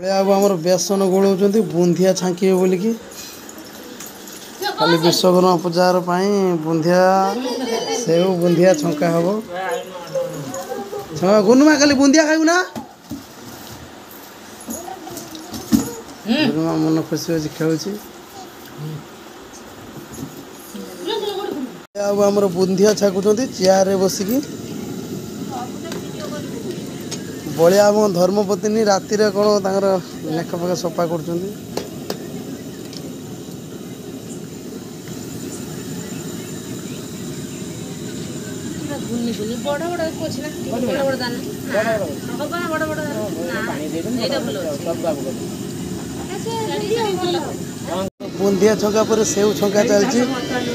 आमर बेसन गोलाउं बुंदिया छांकी बोलिकी खाली विश्वकर्मा पूजार बुंदिया सेव बुंदिया छंका हम गुनुमा खाली बुंदिया खाइबू ना गुनुमा मन खुशी अच्छी खेलुची आमर बुंदिया छाकुंट चेयर बसिकी बलिया आम धर्मपत्नी राति कौन नेक फेक सफा कर बुंदिया छंका पर सेव छंका चलती